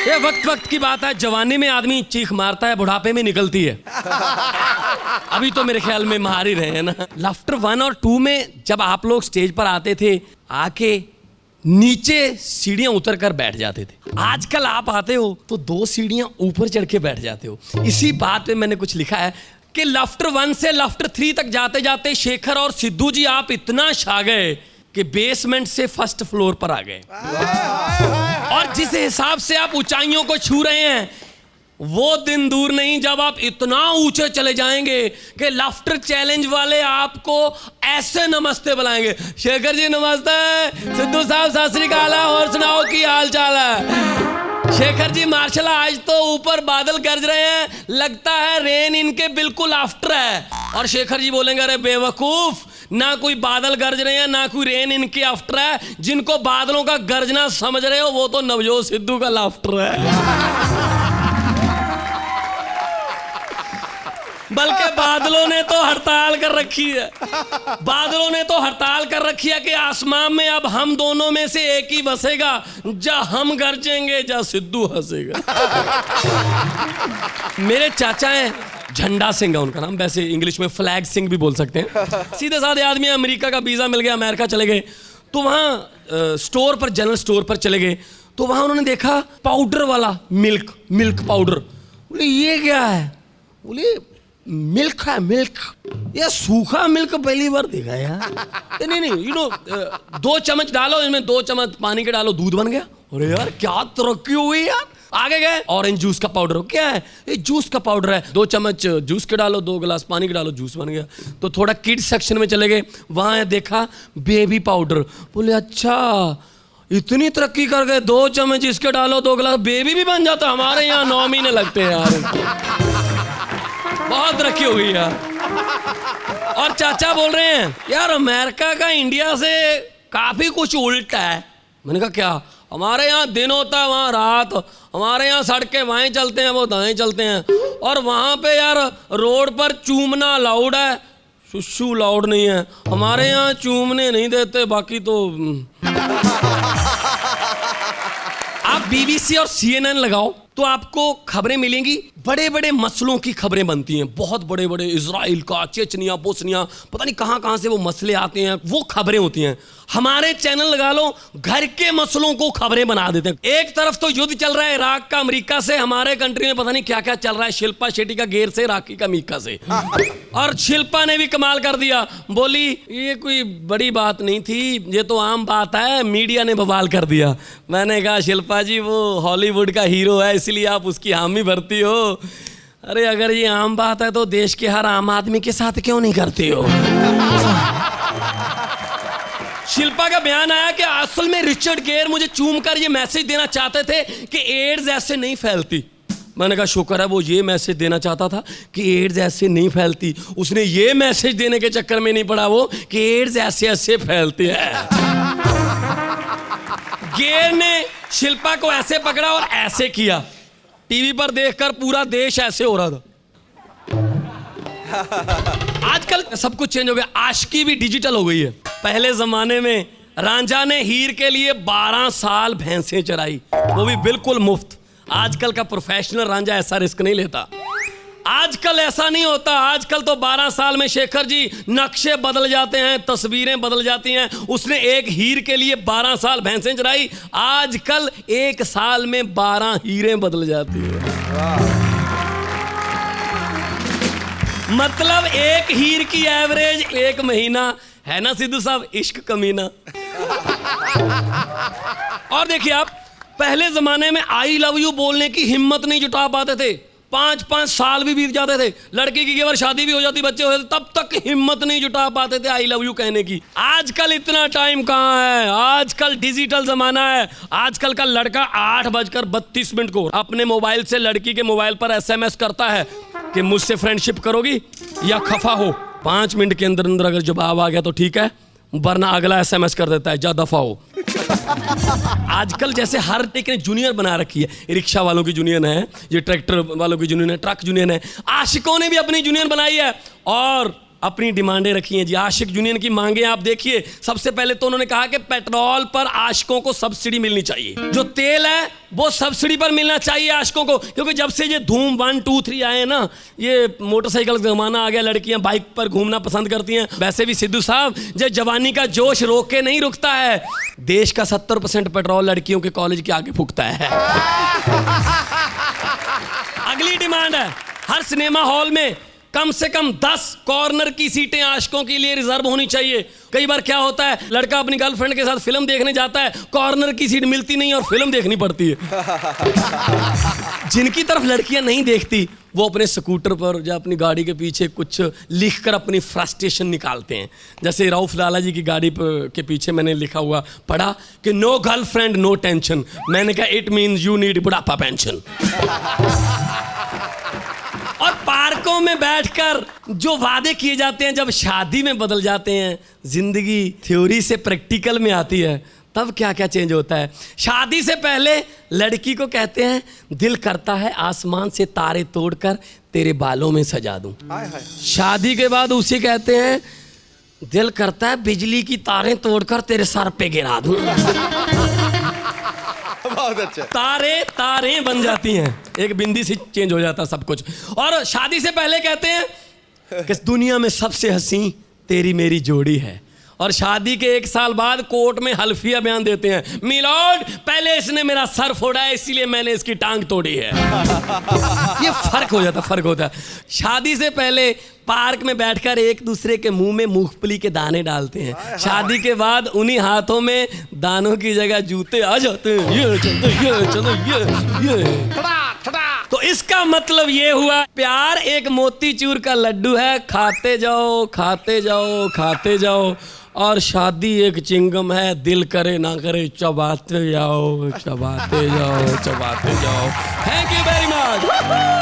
ये वक्त वक्त की बात है, जवानी में आदमी चीख मारता है, बुढ़ापे में निकलती है। अभी तो मेरे ख्याल में मार ही रहे हैं ना। लाफ्टर 1 और 2 में जब आप लोग स्टेज पर आते थे, आके नीचे सीढ़ियां उतर कर बैठ जाते थे। आजकल आप आते हो तो 2 सीढ़ियां ऊपर चढ़ के बैठ जाते हो। इसी बात पे मैंने कुछ लिखा है कि लाफ्टर 1 से लाफ्टर 3 तक जाते जाते शेखर और सिद्धू जी आप इतना छा गए कि बेसमेंट से फर्स्ट फ्लोर पर आ गए। और जिस हिसाब से आप ऊंचाइयों को छू रहे हैं, वो दिन दूर नहीं जब आप इतना ऊंचे चले जाएंगे कि लाफ्टर चैलेंज वाले आपको ऐसे नमस्ते बुलाएंगे। शेखर जी नमस्ते, सिद्धू साहब सत श्री अकाल, और सुनाओ की हाल चाल है। शेखर जी मार्शल आज तो ऊपर बादल गरज रहे हैं, लगता है रेन इनके बिल्कुल आफ्टर है। और शेखर जी बोलेंगे अरे बेवकूफ, ना कोई बादल गरज रहे हैं ना कोई रेन इनके आफ्टर है। जिनको बादलों का गरजना समझ रहे हो वो तो नवजोत सिद्धू का लाफ्टर है। बल्कि बादलों ने तो हड़ताल कर रखी है, बादलों ने तो हड़ताल कर रखी है कि आसमान में अब हम दोनों में से एक ही बसेगा, जा हम गरजेंगे जा सिद्धू हंसेगा। मेरे चाचा हैं, झंडा सिंह है उनका नाम, वैसे इंग्लिश में फ्लैग सिंह भी बोल सकते हैं। सीधे साधे आदमी, अमेरिका का वीजा मिल गया, अमेरिका चले गए। तो वहाँ स्टोर पर, जनरल स्टोर पर चले गए, तो वहाँ उन्होंने देखा पाउडर वाला मिल्क पाउडर। बोले ये क्या है? बोले मिल्क है, मिल्क। ये सूखा मिल्क पहली बार देखा यार। नहीं यू नो 2 चम्मच डालो इसमें, 2 चम्मच पानी के डालो, दूध बन गया। अरे यार क्या तरक्की हुई यार। आगे गए, ऑरेंज जूस का पाउडर। क्या है? ये जूस का पाउडर है, 2 चम्मच जूस के डालो, 2 गिलास पानी के डालो, जूस बन गया। तो थोड़ा किड्स सेक्शन में चले गए, वहां देखा बेबी पाउडर। बोले अच्छा इतनी तरक्की कर गए, 2 चम्मच इसके डालो, 2 गिलास, बेबी भी बन जाता। हमारे यहाँ 9 महीने लगते हैं यार, बहुत तरक्की हो गई यार। और चाचा बोल रहे हैं यार अमेरिका का इंडिया से काफी कुछ उल्टा है। मैंने कहा क्या? हमारे यहाँ दिन होता है, वहाँ रात। हमारे यहाँ सड़कें बाएं चलते हैं, वो दाएं चलते हैं। और वहाँ पे यार रोड पर चूमना अलाउड है, शुशु अलाउड नहीं है। हमारे यहाँ चूमने नहीं देते, बाकी तो आप BBC और CNN लगाओ तो आपको खबरें मिलेंगी, बड़े बड़े मसलों की खबरें बनती हैं, बहुत बड़े बड़े, इजराइल का, चेचनिया, बोस्निया, पता नहीं कहाँ कहाँ से वो मसले आते हैं, वो खबरें होती हैं। हमारे चैनल लगा लो, घर के मसलों को खबरें बना देते हैं। एक तरफ तो युद्ध चल रहा है इराक का अमेरिका से, हमारे कंट्री में पता नहीं क्या क्या चल रहा है, शिल्पा शेट्टी का गेर से, राखी का मीका से। और शिल्पा ने भी कमाल कर दिया, बोली ये कोई बड़ी बात नहीं थी, ये तो आम बात है, मीडिया ने बवाल कर दिया। मैंने कहा शिल्पा जी वो हॉलीवुड का हीरो है, इसलिए आप उसकी हामी भरती हो। अरे अगर ये आम बात है तो देश के हर आम आदमी के साथ क्यों नहीं करती हो? शिल्पा का बयान आया कि असल में रिचर्ड गेर मुझे चूम कर ये मैसेज देना चाहते थे कि एड्स ऐसे नहीं फैलती। मैंने कहा शुक्र है वो ये मैसेज देना चाहता था कि एड्स ऐसे नहीं फैलती, उसने ये मैसेज देने के चक्कर में नहीं पड़ा वो कि एड्स ऐसे ऐसे फैलती है। गेर ने शिल्पा को ऐसे पकड़ा और ऐसे किया, टीवी पर देखकर पूरा देश ऐसे हो रहा था। आजकल सब कुछ चेंज हो गया, आशिकी भी डिजिटल हो गई है। पहले जमाने में रांझा ने हीर के लिए 12 साल भैंसें चराई, वो भी बिल्कुल मुफ्त। आजकल का प्रोफेशनल रांझा ऐसा रिस्क नहीं लेता। आजकल ऐसा नहीं होता, आजकल तो 12 साल में शेखर जी नक्शे बदल जाते हैं, तस्वीरें बदल जाती हैं। उसने एक हीर के लिए 12 साल भैंसें चराई, आजकल 1 साल में 12 हीरें बदल जाती हैं। मतलब एक हीर की एवरेज 1 महीना है ना सिद्धू साहब, इश्क कमीना। और देखिए आप, पहले जमाने में आई लव यू बोलने की हिम्मत नहीं जुटा पाते थे, 5-5 साल भी बीत जाते थे, लड़की की केवल शादी भी हो जाती, बच्चे हो जाते, तब तक हिम्मत नहीं जुटा पाते थे आई लव यू कहने की। आजकल इतना टाइम कहाँ है, आजकल डिजिटल जमाना है। आजकल का लड़का 8:32 को अपने मोबाइल से लड़की के मोबाइल पर SMS करता है कि मुझसे फ्रेंडशिप करोगी या खफा हो। 5 मिनट के अंदर अंदर अगर जवाब आ गया तो ठीक है, वरना अगला SMS कर देता है जा दफा हो। आजकल जैसे हर एक ने जूनियर बना रखी है, रिक्शा वालों की जूनियर है, ये ट्रैक्टर वालों की जूनियर है, ट्रक जूनियर है, आशिकों ने भी अपनी जूनियर बनाई है। और अपनी डिमांडें रखी हैं जी। आशिक यूनियन की मांगे आप देखिए, सबसे पहले तो उन्होंने कहा कि पेट्रोल पर आशिकों को सब्सिडी मिलनी चाहिए, जो तेल है वो सब्सिडी पर मिलना चाहिए आशिकों को, क्योंकि जब से ये धूम 1, 2, 3 आए ना, ये मोटरसाइकिल का जमाना आ गया, लड़कियां बाइक पर घूमना पसंद करती हैं। वैसे भी सिद्धू साहब, जो जवानी का जोश रोक के नहीं रुकता है, देश का 70% पेट्रोल लड़कियों के कॉलेज के आगे फूकता है। अगली डिमांड है, हर सिनेमा हॉल में कम से कम 10 कॉर्नर की सीटें आशिकों के लिए रिजर्व होनी चाहिए। कई बार क्या होता है, लड़का अपनी गर्लफ्रेंड के साथ फिल्म देखने जाता है, कॉर्नर की सीट मिलती नहीं और फिल्म देखनी पड़ती है। जिनकी तरफ लड़कियां नहीं देखती, वो अपने स्कूटर पर या अपनी गाड़ी के पीछे कुछ लिखकर अपनी फ्रस्ट्रेशन निकालते हैं। जैसे रऊफ लाला जी की गाड़ी के पीछे मैंने लिखा हुआ पढ़ा कि नो गर्लफ्रेंड नो टेंशन। मैंने कहा इट मीन्स यू नीड बुढ़ापा पेंशन। और पार्कों में बैठकर जो वादे किए जाते हैं, जब शादी में बदल जाते हैं, जिंदगी थ्योरी से प्रैक्टिकल में आती है, तब क्या क्या चेंज होता है। शादी से पहले लड़की को कहते हैं, दिल करता है आसमान से तारे तोड़कर तेरे बालों में सजा दूं। शादी के बाद उसे कहते हैं, दिल करता है बिजली की तारें तोड़कर तेरे सर पे गिरा दूं। बहुत अच्छा। तारे तारे बन जाती हैं, एक बिंदी से चेंज हो जाता सब कुछ। और शादी से पहले कहते हैं कि दुनिया में सबसे हंसी तेरी मेरी जोड़ी है, और शादी के 1 साल बाद कोर्ट में हल्फिया बयान देते हैं, मिलॉर्ड पहले इसने मेरा सर फोड़ा है इसीलिए मैंने इसकी टांग तोड़ी है। ये फर्क होता है। शादी से पहले पार्क में बैठकर एक दूसरे के मुंह में मूंगफली के दाने डालते हैं, शादी के बाद उन्हीं हाथों में दानों की जगह जूते आ जाते हैं। ये चलो ये। तो इसका मतलब ये हुआ, प्यार एक मोतीचूर का लड्डू है, खाते जाओ खाते जाओ खाते जाओ, और शादी एक चिंगम है, दिल करे ना करे चबाते जाओ चबाते जाओ चबाते जाओ। Thank you very much.